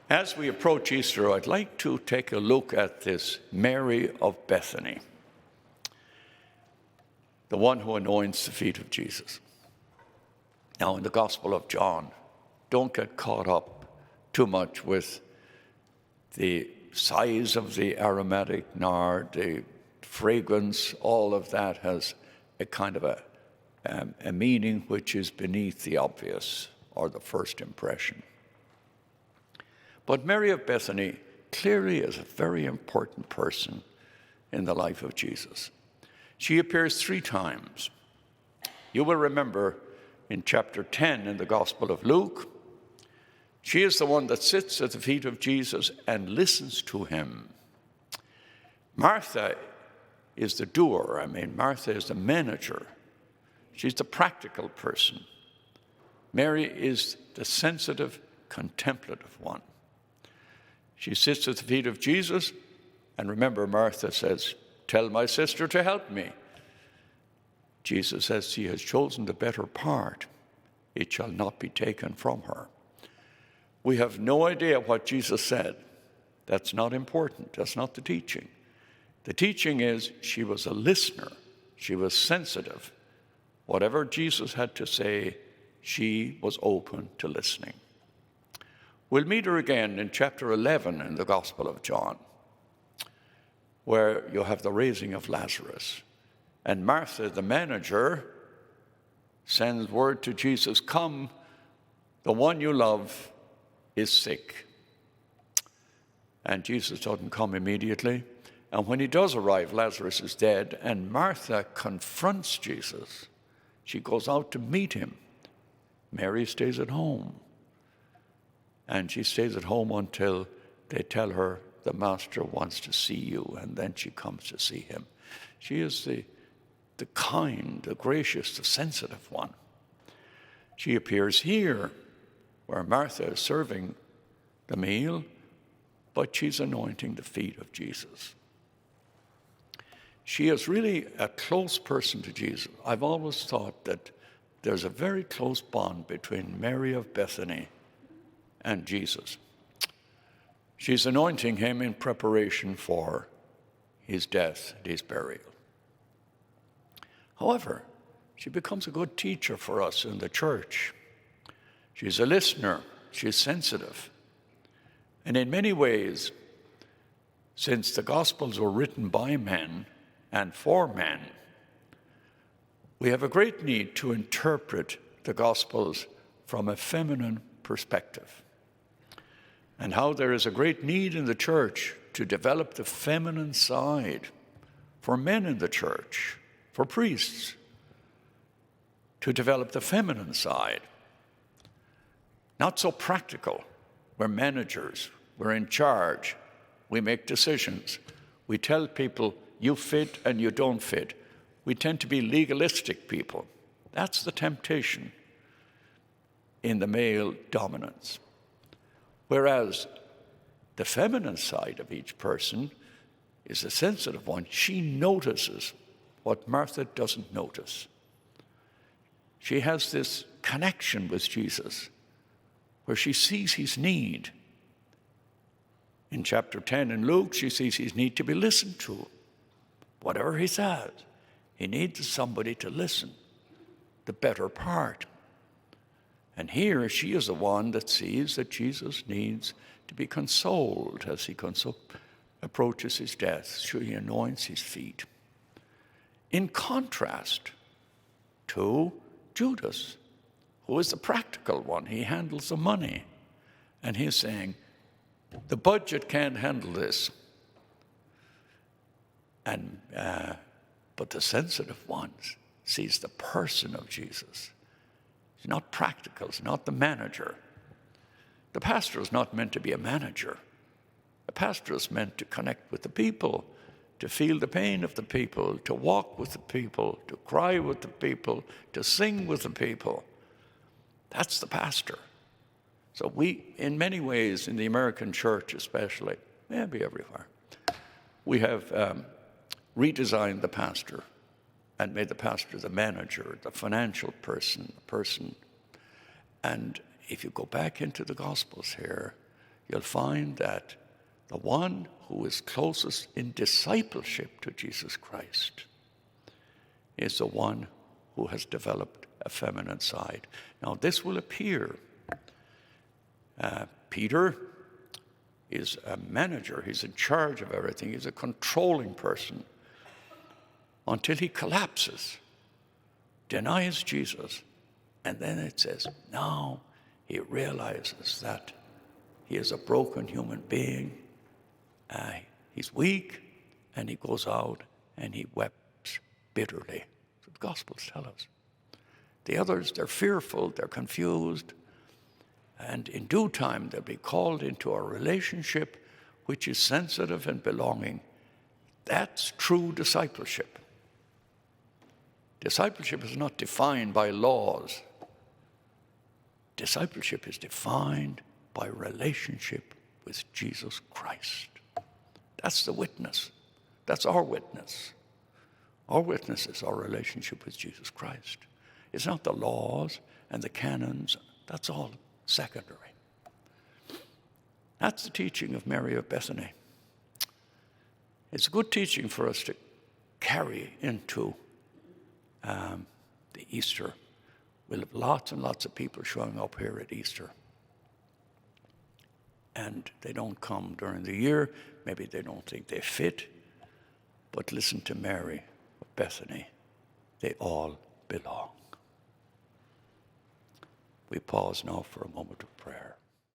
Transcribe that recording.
As we approach Easter, I'd like to take a look at this Mary of Bethany, the one who anoints the feet of Jesus. Now, in the Gospel of John, don't get caught up too much with the size of the aromatic nard, the fragrance. All of that has a kind of a meaning which is beneath the obvious or the first impression. But Mary of Bethany clearly is a very important person in the life of Jesus. She appears 3 times. You will remember in chapter 10 in the Gospel of Luke, she is the one that sits at the feet of Jesus and listens to him. Martha is the doer. Martha is the manager. She's the practical person. Mary is the sensitive, contemplative one. She sits at the feet of Jesus, and remember, Martha says, "Tell my sister to help me." Jesus says she has chosen the better part. It shall not be taken from her. We have no idea what Jesus said. That's not important. That's not the teaching. The teaching is she was a listener. She was sensitive. Whatever Jesus had to say, she was open to listening. We'll meet her again in chapter 11 in the Gospel of John, where you have the raising of Lazarus. And Martha, the manager, sends word to Jesus, "Come, the one you love is sick." And Jesus doesn't come immediately. And when he does arrive, Lazarus is dead, and Martha confronts Jesus. She goes out to meet him. Mary stays at home. And she stays at home until they tell her the master wants to see you, and then she comes to see him. She is the kind, the gracious, the sensitive one. She appears here where Martha is serving the meal, but she's anointing the feet of Jesus. She is really a close person to Jesus. I've always thought that there's a very close bond between Mary of Bethany and Jesus. She's anointing him in preparation for his death and his burial. However, she becomes a good teacher for us in the church. She's a listener. She's sensitive. And in many ways, since the Gospels were written by men and for men, we have a great need to interpret the Gospels from a feminine perspective, and how there is a great need in the church to develop the feminine side for men in the church, for priests, to develop the feminine side. Not so practical. We're managers. We're in charge. We make decisions. We tell people, you fit and you don't fit. We tend to be legalistic people. That's the temptation in the male dominance. Whereas the feminine side of each person is a sensitive one. She notices what Martha doesn't notice. She has this connection with Jesus where she sees his need. In chapter 10 in Luke, she sees his need to be listened to. Whatever he says, he needs somebody to listen, the better part. And here she is the one that sees that Jesus needs to be consoled as he approaches his death. So he anoints his feet. In contrast to Judas, who is the practical one. He handles the money. And he's saying, the budget can't handle this. But the sensitive one sees the person of Jesus. He's not practical. He's not the manager. The pastor is not meant to be a manager. The pastor is meant to connect with the people, to feel the pain of the people, to walk with the people, to cry with the people, to sing with the people. That's the pastor. So we, in many ways, in the American church especially, maybe everywhere, we have redesigned the pastor and made the pastor the manager, the financial person, the person. And if you go back into the Gospels here, you'll find that the one who is closest in discipleship to Jesus Christ is the one who has developed a feminine side. Now, this will appear. Peter is a manager. He's in charge of everything. He's a controlling person until he collapses, denies Jesus. And then it says, now he realizes that he is a broken human being. He's weak, and he goes out and he weeps bitterly. So the Gospels tell us. The others, they're fearful, they're confused, and in due time they'll be called into a relationship which is sensitive and belonging. That's true discipleship. Discipleship is not defined by laws. Discipleship is defined by relationship with Jesus Christ. That's the witness. That's our witness. Our witness is our relationship with Jesus Christ. It's not the laws and the canons. That's all secondary. That's the teaching of Mary of Bethany. It's good teaching for us to carry into the Easter. We'll have lots and lots of people showing up here at Easter. And they don't come during the year. Maybe they don't think they fit. But listen to Mary of Bethany. They all belong. We pause now for a moment of prayer.